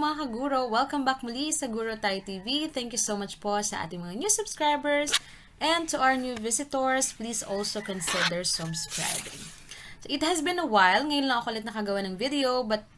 mga kaguro! Welcome back muli sa Guro Tayo TV. Thank you so much po sa ating mga new subscribers. And to our new visitors, please also consider subscribing. So, it has been a while. Ngayon lang ako ulit nakagawa ng video. But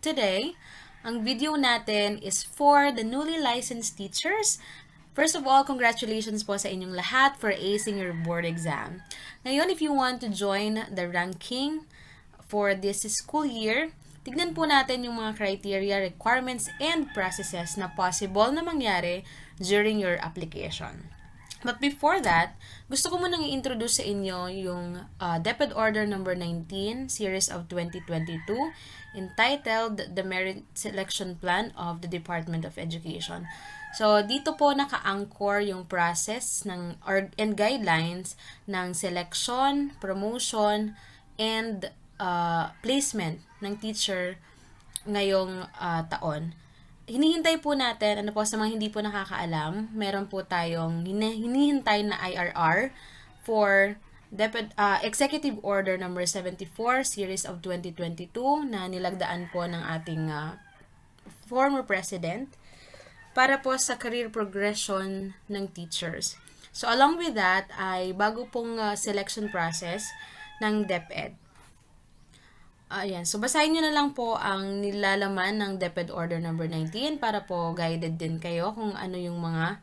today, ang video natin is for the newly licensed teachers. First of all, congratulations po sa inyong lahat for acing your board exam. Ngayon, if you want to join the ranking for this school year, tignan po natin yung mga criteria, requirements, and processes na possible na mangyari during your application. But before that, gusto ko munang i-introduce sa inyo yung DepEd Order number 19, Series of 2022, entitled The Merit Selection Plan of the Department of Education. So, dito po naka-anchor yung process and guidelines ng selection, promotion, and placement ng teacher ngayong taon. Hinihintay po natin, ano po sa mga hindi po nakakaalam, meron po tayong hinihintay na IRR for Executive Order number 74, Series of 2022 na nilagdaan po ng ating former President para po sa career progression ng teachers. So, along with that, ay bago pong selection process ng DepEd. Ayan. So, basahin nyo na lang po ang nilalaman ng DepEd Order number 19 para po guided din kayo kung ano yung mga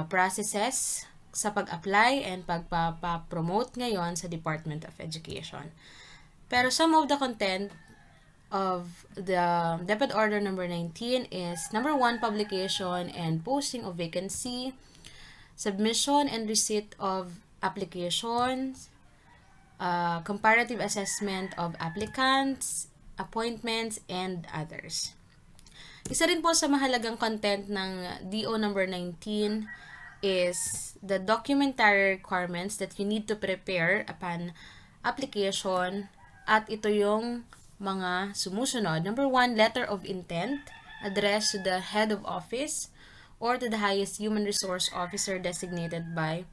processes sa pag-apply and pagpapromote ngayon sa Department of Education. Pero some of the content of the DepEd Order number 19 is number 1, publication and posting of vacancy, submission and receipt of applications, comparative assessment of applicants, appointments, and others. Isa rin po sa mahalagang content ng DO number 19 is the documentary requirements that you need to prepare upon application, at ito yung mga sumusunod. Number 1, letter of intent addressed to the head of office or to the highest human resource officer designated by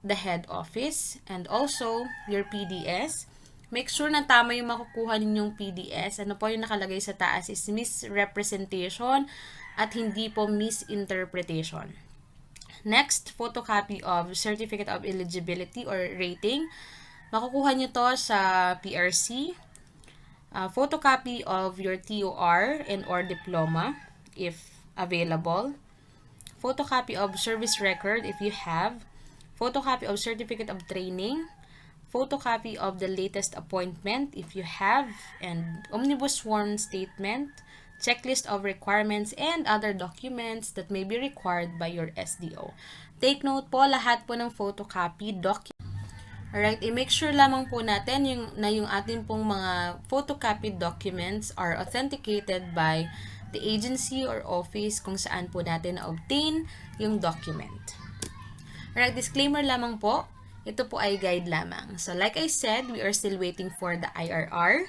the head office, and also your PDS. Make sure na tama yung makukuha ninyong PDS. Ano po yung nakalagay sa taas is misrepresentation at hindi po misinterpretation. Next, photocopy of Certificate of Eligibility or Rating. Makukuha nyo to sa PRC. Photocopy of your TOR and or diploma if available. Photocopy of service record if you have. Photocopy of certificate of training, photocopy of the latest appointment if you have, and omnibus sworn statement, checklist of requirements, and other documents that may be required by your SDO. Take note po, lahat po ng photocopy document. Alright, i-make sure lamang po natin yung ating pong mga photocopied documents are authenticated by the agency or office kung saan po natin na-obtain yung document. Alright, disclaimer lamang po, ito po ay guide lamang. So, like I said, we are still waiting for the IRR,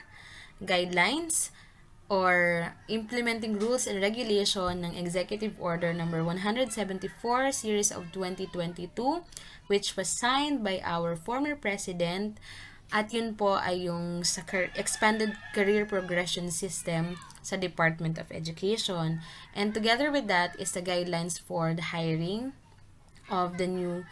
guidelines, or implementing rules and regulation ng Executive Order number 174, Series of 2022, which was signed by our former President. At yun po ay yung sa Expanded Career Progression System sa Department of Education. And together with that is the guidelines for the hiring of the new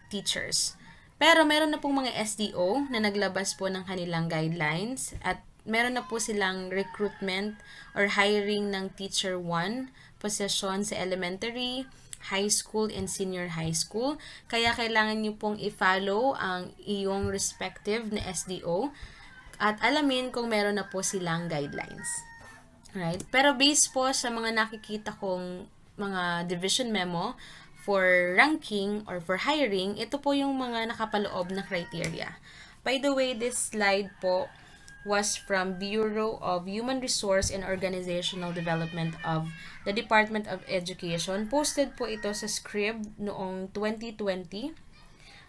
teachers. Pero meron na pong mga SDO na naglabas po ng kanilang guidelines at meron na po silang recruitment or hiring ng Teacher 1 position sa elementary, high school, and senior high school. Kaya kailangan nyo pong i-follow ang iyong respective na SDO at alamin kung meron na po silang guidelines. Right? Pero based po sa mga nakikita kong mga division memo, for ranking or for hiring, ito po yung mga nakapaloob na criteria. By the way, this slide po was from Bureau of Human Resource and Organizational Development of the Department of Education. Posted po ito sa Scrib noong 2020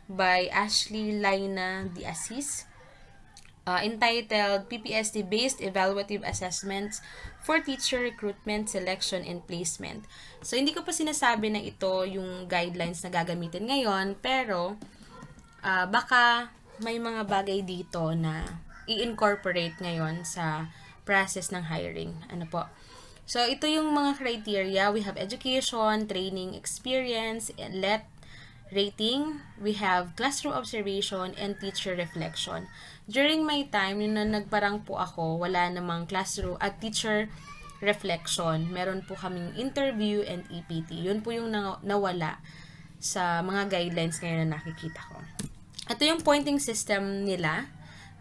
by Ashley Laina de Assis. Entitled PPSD-Based Evaluative Assessments for Teacher Recruitment, Selection, and Placement. So, hindi ko pa sinasabi na ito yung guidelines na gagamitin ngayon, pero baka may mga bagay dito na i-incorporate ngayon sa process ng hiring. Ano po? So, ito yung mga criteria. We have education, training, experience, and rating. We have classroom observation, and teacher reflection. During my time, yun na nagparang po ako, wala namang classroom at teacher reflection. Meron po kaming interview and EPT. Yun po yung nawala sa mga guidelines ngayon na nakikita ko. Ito yung pointing system nila.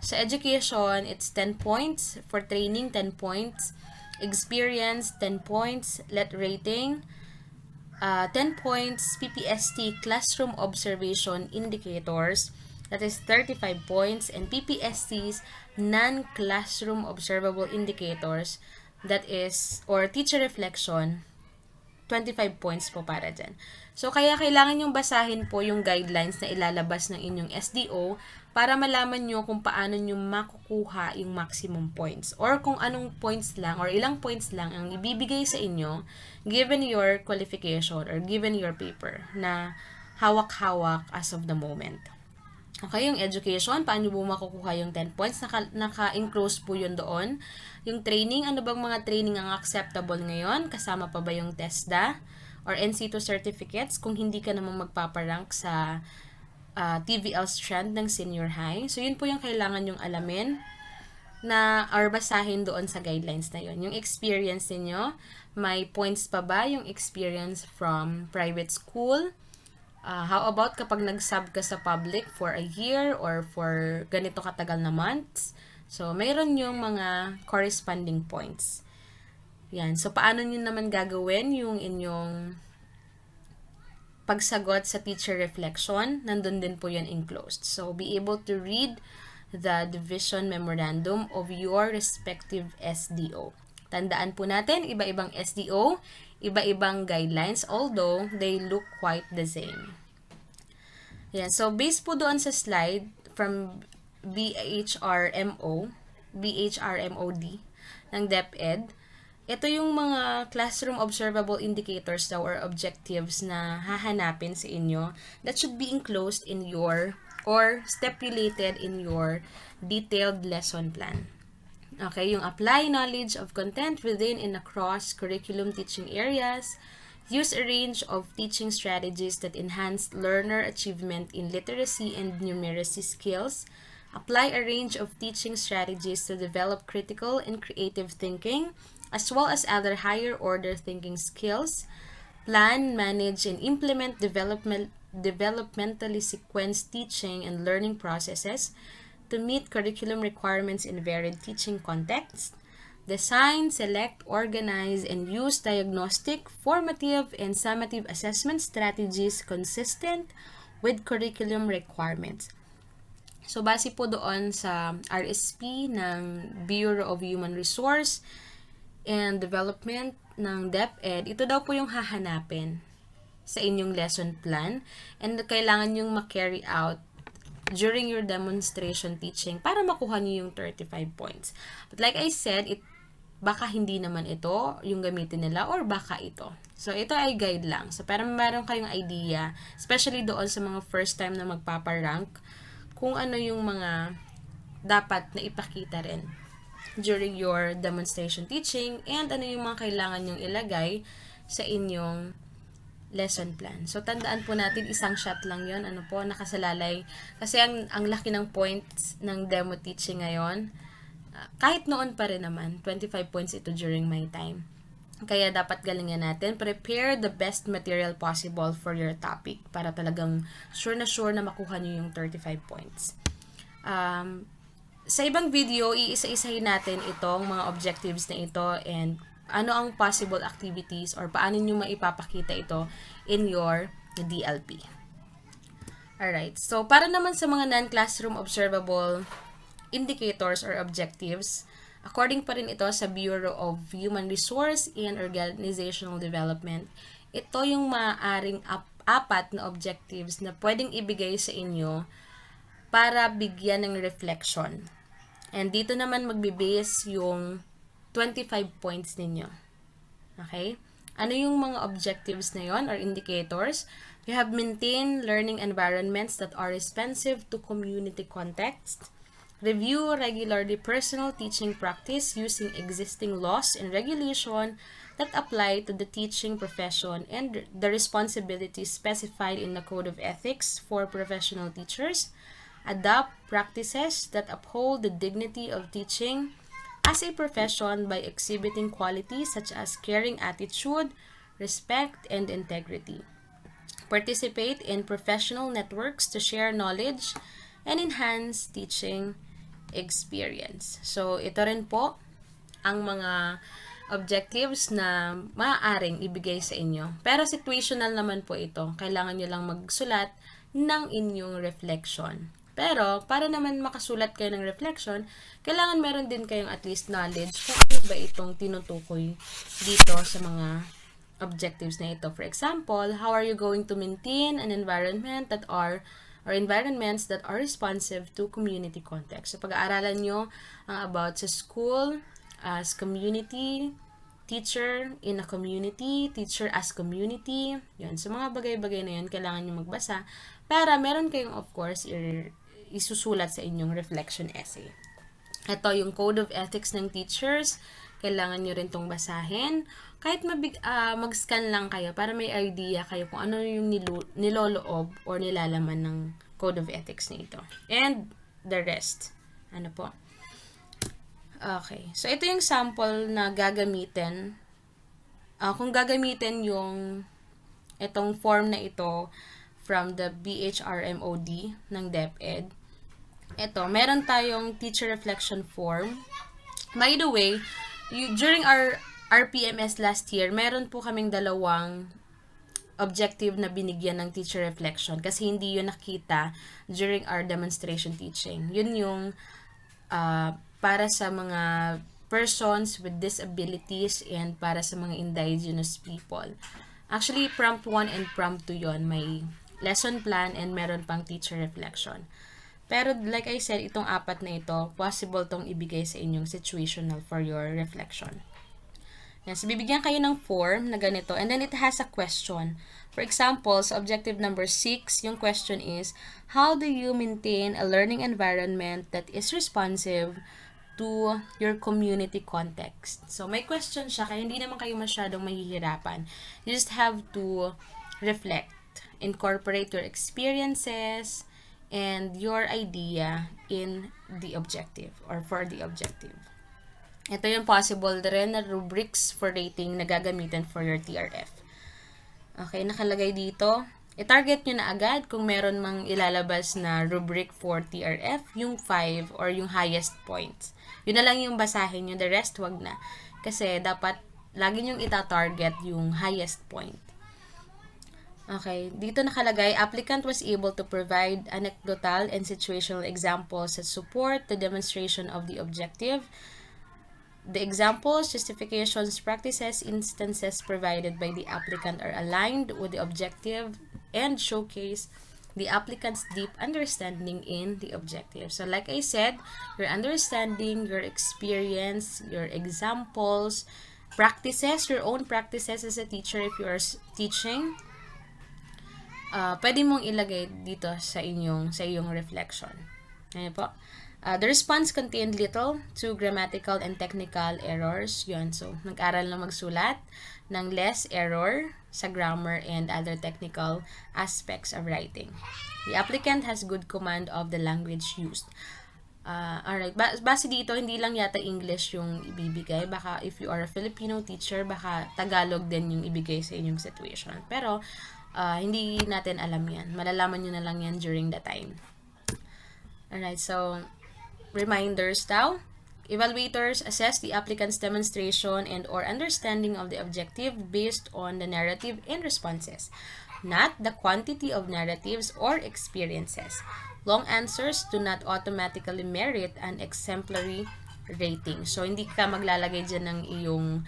Sa education, it's 10 points. For training, 10 points. Experience, 10 points. Rating, 10 points. PPST, classroom observation indicators, that is 35 points. And PPST's non-classroom observable indicators, that is, or teacher reflection, 25 points po para dyan. So, kaya kailangan yung basahin po yung guidelines na ilalabas ng inyong SDO para malaman nyo kung paano nyo makukuha yung maximum points or kung anong points lang or ilang points lang ang ibibigay sa inyo given your qualification or given your paper na hawak-hawak as of the moment. Okay, yung education, paano po makukuha yung 10 points? Naka-enclose po yun doon. Yung training, ano bang mga training ang acceptable ngayon? Kasama pa ba yung TESDA or NC2 certificates kung hindi ka naman magpaparank sa TVL strand ng senior high? So, yun po yung kailangan yung alamin na or basahin doon sa guidelines na yun. Yung experience niyo, may points pa ba yung experience from private school? How about kapag nag-sub ka sa public for a year or for ganito katagal na months? So, mayroon yung mga corresponding points. Yan. So, paano nyo naman gagawin yung inyong pagsagot sa teacher reflection? Nandun din po yan enclosed. So, be able to read the division memorandum of your respective SDO. Tandaan po natin, iba-ibang SDO, iba-ibang guidelines, although they look quite the same. Yan. So, based po doon sa slide from BHRMOD ng DepEd, ito yung mga classroom observable indicators daw or objectives na hahanapin sa inyo that should be enclosed in your or stipulated in your detailed lesson plan. Okay, yung apply knowledge of content within and across curriculum teaching areas, use a range of teaching strategies that enhance learner achievement in literacy and numeracy skills, apply a range of teaching strategies to develop critical and creative thinking, as well as other higher order thinking skills, plan, manage, and implement developmentally sequenced teaching and learning processes to meet curriculum requirements in varied teaching contexts, design, select, organize, and use diagnostic, formative, and summative assessment strategies consistent with curriculum requirements. So, base po doon sa RSP ng Bureau of Human Resource and Development ng DepEd, ito daw po yung hahanapin sa inyong lesson plan and kailangan yung ma-carry out during your demonstration teaching para makuha niyo yung 35 points. But like I said, baka hindi naman ito yung gamitin nila or baka ito. So, ito ay guide lang. So, para meron kayong idea, especially doon sa mga first time na magpaparank, kung ano yung mga dapat na ipakita rin during your demonstration teaching and ano yung mga kailangan yung ilagay sa inyong lesson plan. So, tandaan po natin, isang shot lang yon, ano po, nakasalalay. Kasi ang laki ng points ng demo teaching ngayon. Kahit noon pa rin naman, 25 points ito during my time. Kaya dapat galingan natin, prepare the best material possible for your topic para talagang sure na makuha nyo yung 35 points. Sa ibang video, iisa-isahin natin itong mga objectives na ito and ano ang possible activities or paano nyo maipapakita ito in your DLP. Alright, so para naman sa mga non-classroom observable indicators or objectives, according pa rin ito sa Bureau of Human Resource and Organizational Development, ito yung maaaring apat na objectives na pwedeng ibigay sa inyo para bigyan ng reflection. And dito naman magbe-base yung 25 points ninyo. Okay? Ano yung mga objectives na yon or indicators? You have maintained learning environments that are responsive to community context. Review regularly personal teaching practice using existing laws and regulation that apply to the teaching profession and the responsibilities specified in the Code of Ethics for professional teachers. Adopt practices that uphold the dignity of teaching as a profession by exhibiting qualities such as caring attitude, respect, and integrity. Participate in professional networks to share knowledge and enhance teaching experience. So, ito rin po ang mga objectives na maaaring ibigay sa inyo. Pero situational naman po ito. Kailangan nyo lang magsulat ng inyong reflection. Pero, para naman makasulat kayo ng reflection, kailangan meron din kayong at least knowledge kung ano ba itong tinutukoy dito sa mga objectives na ito. For example, how are you going to maintain an environment that are or environments that are responsive to community context. So, pag-aaralan nyo about sa school, as community, teacher in a community, teacher as community. Yun. So, mga bagay-bagay na yun, kailangan nyo magbasa para meron kayong, of course, isusulat sa inyong reflection essay. Ito yung Code of Ethics ng Teachers. Kailangan nyo rin tong basahin. Kahit mag-scan lang kayo para may idea kayo kung ano yung niloloob or nilalaman ng Code of Ethics na ito. And the rest. Ano po? Okay. So, ito yung sample na gagamitin. Kung gagamitin yung itong form na ito from the BHRMOD ng DepEd, ito, meron tayong teacher reflection form. By the way, during our RPMS last year, meron po kaming dalawang objective na binigyan ng teacher reflection kasi hindi yun nakita during our demonstration teaching. Yun yung para sa mga persons with disabilities and para sa mga indigenous people. Actually, prompt 1 and prompt 2 yun. May lesson plan and meron pang teacher reflection. Pero like I said, itong apat na ito, possible tong ibigay sa inyong situational for your reflection. Yan, so bibigyan kayo ng form na ganito and then it has a question. For example, sa objective number 6, yung question is, how do you maintain a learning environment that is responsive to your community context? So, may question siya, kaya hindi naman kayo masyadong mahihirapan. You just have to reflect, incorporate your experiences, and your idea in the objective or for the objective. Ito yung possible rin na rubrics for rating na gagamitin for your TRF. Okay, nakalagay dito. I-target nyo na agad kung meron mang ilalabas na rubric for TRF, yung 5 or yung highest points. Yun na lang yung basahin nyo, the rest wag na. Kasi dapat lagi nyong ita-target yung highest point. Okay, dito nakalagay, applicant was able to provide anecdotal and situational examples that support the demonstration of the objective. The examples, justifications, practices, instances provided by the applicant are aligned with the objective and showcase the applicant's deep understanding in the objective. So like I said, your understanding, your experience, your examples, practices, your own practices as a teacher if you are teaching, pwede mong ilagay dito sa iyong reflection. Ayan po. The response contained little to grammatical and technical errors. Yun. So, nag-aral na magsulat ng less error sa grammar and other technical aspects of writing. The applicant has good command of the language used. Alright. Base dito, hindi lang yata English yung ibibigay. Baka if you are a Filipino teacher, baka Tagalog din yung ibigay sa inyong situation. Pero, hindi natin alam yan. Malalaman nyo na lang yan during the time. Alright, so, reminders now. Evaluators assess the applicant's demonstration and or understanding of the objective based on the narrative and responses, not the quantity of narratives or experiences. Long answers do not automatically merit an exemplary rating. So, hindi ka maglalagay dyan ng iyong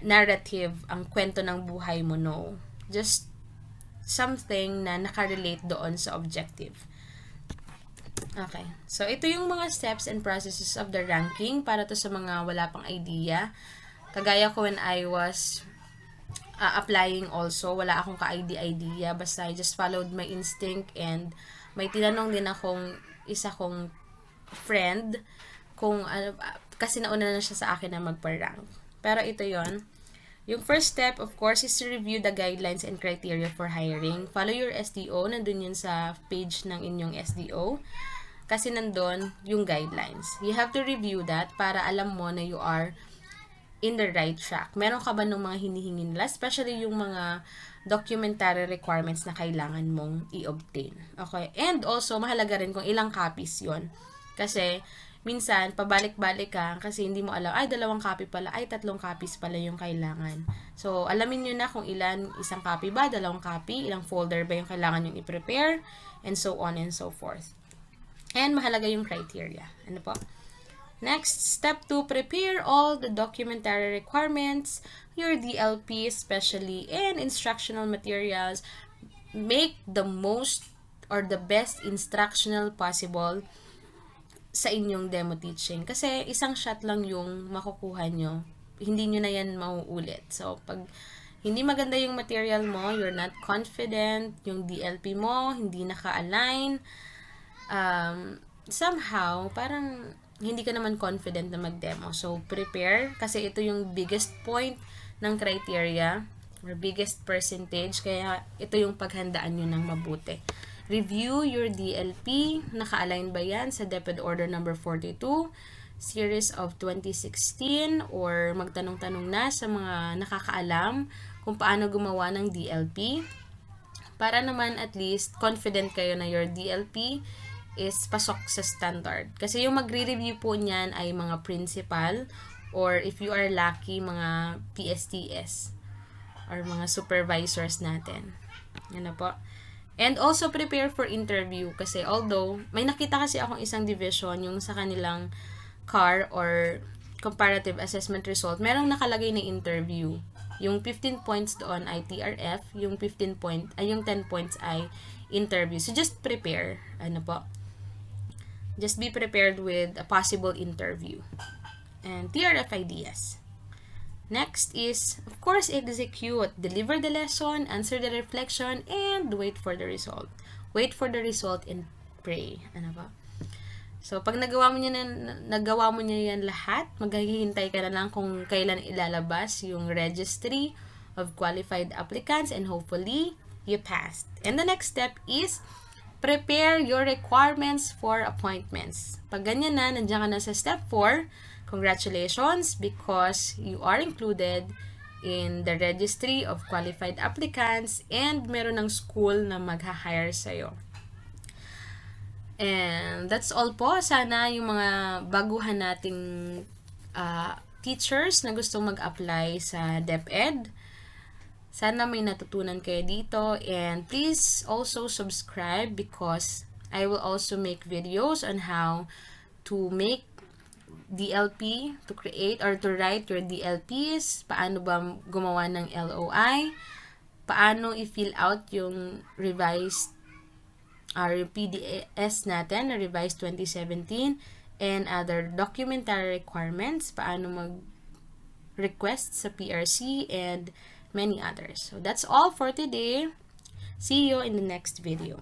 narrative, ang kwento ng buhay mo, no. Just something na nakarelate doon sa objective. Okay. So, ito yung mga steps and processes of the ranking para to sa mga wala pang idea. Kagaya ko when I was applying also, wala akong ka-idea. Basta I just followed my instinct and may tinanong din akong isa kong friend kung kasi nauna na siya sa akin na magpa-rank. Pero ito yon. Yung first step, of course, is to review the guidelines and criteria for hiring. Follow your SDO. Nandun yun sa page ng inyong SDO. Kasi nandun yung guidelines. You have to review that para alam mo na you are in the right track. Meron ka ba ng mga hinihingi nila? Especially yung mga documentary requirements na kailangan mong i-obtain. Okay? And also, mahalaga rin kung ilang copies yon. Kasi, minsan, pabalik-balik ka kasi hindi mo alam, ay, 2 copy pala, ay, 3 copies pala yung kailangan. So, alamin nyo na kung isang copy ba, 2 copy, ilang folder ba yung kailangan yung i-prepare, and so on and so forth. And mahalaga yung criteria. Ano po? Next, step 2, prepare all the documentary requirements, your DLP especially, and instructional materials. Make the most or the best instructional possible sa inyong demo teaching. Kasi isang shot lang yung makukuha nyo. Hindi nyo na yan mauulit. So, pag hindi maganda yung material mo, you're not confident, yung DLP mo, hindi naka-align, somehow, parang hindi ka naman confident na mag-demo. So, prepare. Kasi ito yung biggest point ng criteria or biggest percentage. Kaya ito yung paghandaan nyo ng mabuti. Review your DLP. Naka-align ba yan sa DepEd Order number 42, series of 2016, or magtanong-tanong na sa mga nakakaalam kung paano gumawa ng DLP. Para naman at least confident kayo na your DLP is pasok sa standard. Kasi yung magre-review po niyan ay mga principal or if you are lucky, mga PSTS or mga supervisors natin. Ano po? And also prepare for interview kasi although may nakita kasi akong isang division yung sa kanilang CAR or comparative assessment result, merong nakalagay na interview. Yung 15 points doon ay TRF, yung 10 points ay interview. So just prepare, ano po? Just be prepared with a possible interview. And TRF ideas. Next is, of course, execute. Deliver the lesson, answer the reflection, and wait for the result. Wait for the result and pray. Ano ba? So, pag nagawa mo niya yan lahat, maghihintay ka na lang kung kailan ilalabas yung registry of qualified applicants and hopefully, you passed. And the next step is, prepare your requirements for appointments. Pag ganyan na, nandiyan ka na sa step 4, congratulations because you are included in the registry of qualified applicants and meron ng school na magha-hire sa'yo. And that's all po. Sana yung mga baguhan nating teachers na gustong mag-apply sa DepEd, sana may natutunan kayo dito. And please also subscribe because I will also make videos on how to make DLP, to create or to write your DLPs, paano ba gumawa ng LOI, paano i-fill out yung revised yung PDS natin, na revised 2017, and other documentary requirements, paano mag-request sa PRC, and many others. So that's all for today. See you in the next video.